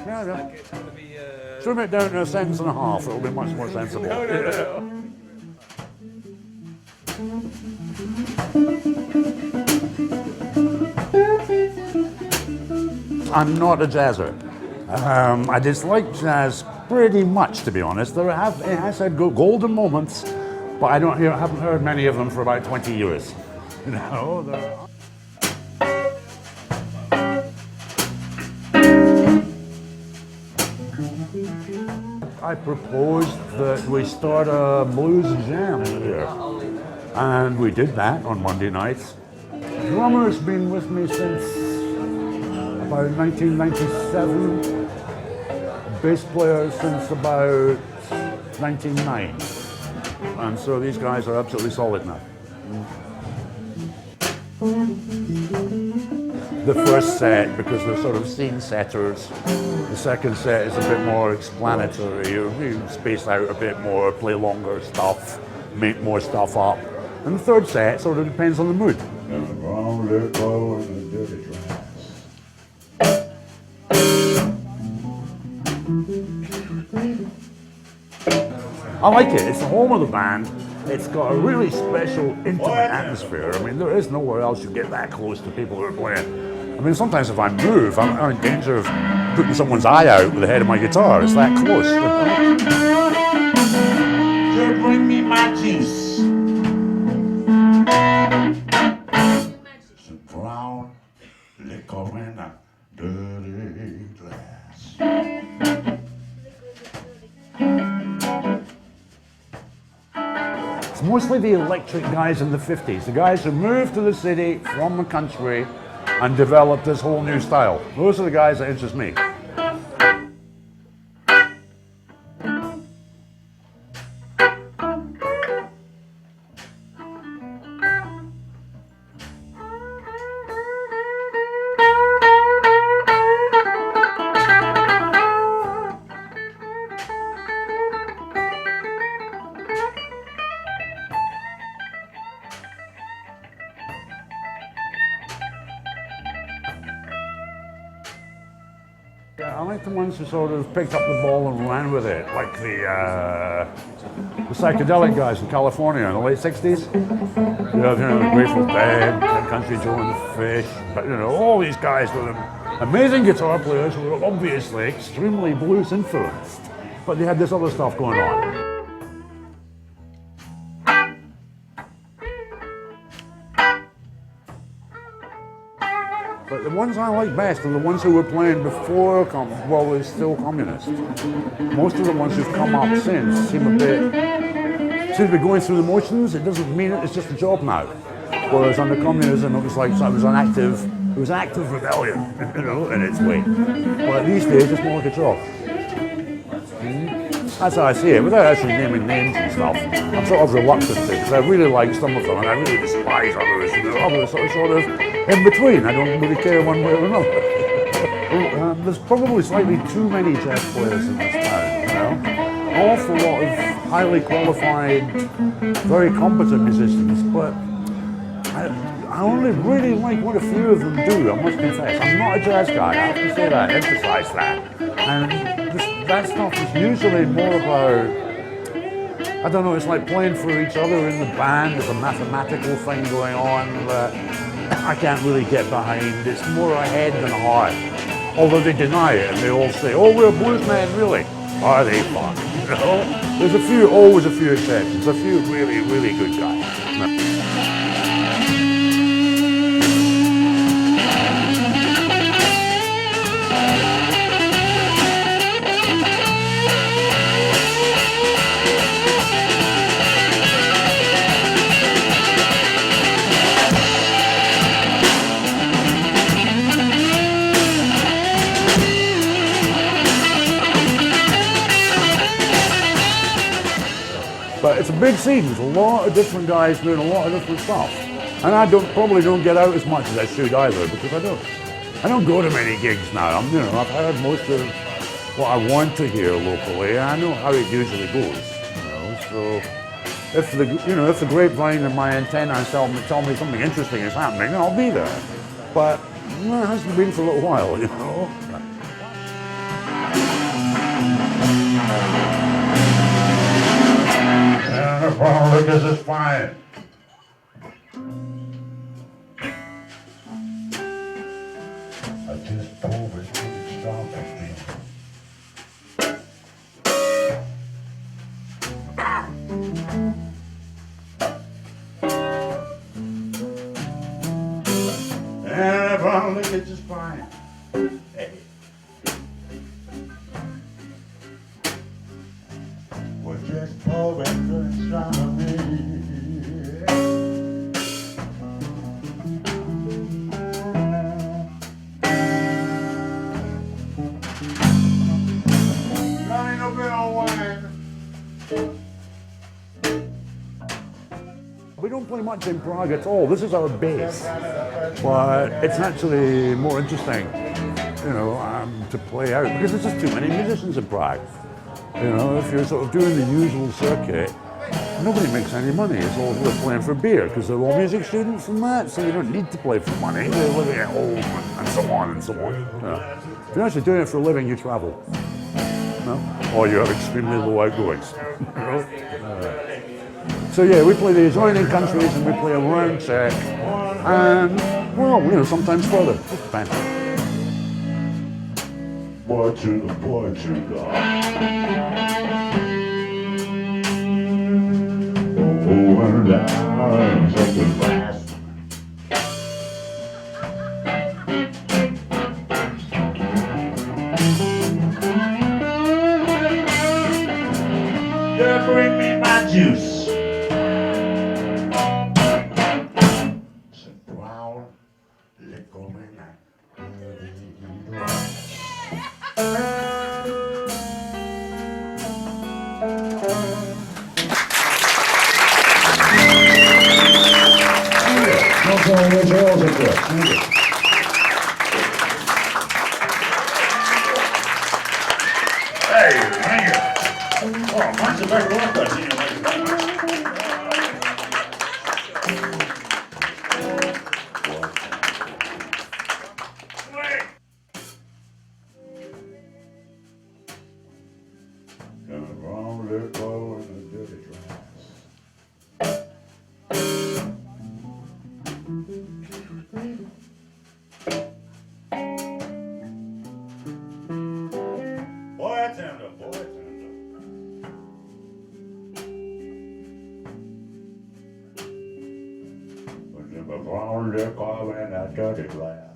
Yeah, yeah. It's going to be... Trim it down to a sentence and a half, it'll be much more sensible. I'm not a jazzer. I dislike jazz pretty much, to be honest. It has had golden moments, but I haven't heard many of them for about 20 years. You know, I proposed that we start a blues jam here, and we did that on Monday nights. The drummer's been with me since about 1997, bass player since about 1999, and so these guys are absolutely solid now. The first set, because they're sort of scene setters, the second set is a bit more explanatory. You space out a bit more, play longer stuff, make more stuff up. And the third set sort of depends on the mood. I like it. It's the home of the band. It's got a really special, intimate atmosphere. I mean, there is nowhere else you get that close to people who are playing. I mean, sometimes if I move, I'm in danger of putting someone's eye out with the head of my guitar. It's that close. You bring me my juice. Some brown liquor in a dirty glass. It's mostly the electric guys in the 50s, the guys who moved to the city from the country and developed this whole new style. Those are the guys that interest me. I like the ones who sort of picked up the ball and ran with it, like the psychedelic guys in California in the late 60s. You know, the Grateful Dead, Country Joe and the Fish, but you know, all these guys were amazing guitar players who were obviously extremely blues influenced, but they had this other stuff going on. But the ones I like best are the ones who were playing before, while they were still communist. Most of the ones who've come up since seem to be going through the motions. It doesn't mean it's just a job now. Whereas under communism, it was like it was active rebellion, you know, in its way. But these days, it's more like a job. That's how I see it, without actually naming names and stuff. I'm sort of reluctant to, because I really like some of them and I really despise others, and the others are sort of in between. I don't really care one way or another. There's probably slightly too many jazz players in this town, you know? An awful lot of highly qualified, very competent musicians, but I only really like what a few of them do, I must confess. I'm not a jazz guy, I have to say that, emphasize that. And that stuff is usually more about, I don't know, it's like playing for each other in the band. There's a mathematical thing going on that I can't really get behind. It's more a head than a heart. Although they deny it and they all say, oh, we're bluesmen, really. Are they fun? You know? There's always a few exceptions, a few really, really good guys. But it's a big scene, there's a lot of different guys doing a lot of different stuff. And I probably don't get out as much as I should either, because I don't go to many gigs now. I've heard most of what I want to hear locally, and I know how it usually goes. So if the grapevine and my antenna tell me something interesting is happening, then I'll be there. But it hasn't been for a little while, you know. brown liquors is fine. I just pulled it to the stop again. And brown liquors is fine. Hey. Well, just pour it to the stop of me. We don't play much in Prague at all. This is our base, but it's actually more interesting, to play out because there's just too many musicians in Prague. If you're sort of doing the usual circuit, nobody makes any money. It's all they're playing for beer because they're all music students and that, so you don't need to play for money. They're living at home and so on and so on. If you're actually doing it for a living, you travel. Or you have extremely low outgoings. So yeah, we play the adjoining countries and we play around Czech and, well, sometimes further. Just depends. Portugal. Oh, and I'm second class. Yeah, bring me my juice. Brown liquor in that dirty glass. Hey, thank you. Oh, much of everyone. Brown liquor in a dirty glass. Bartender. Brown liquor in a dirty glass.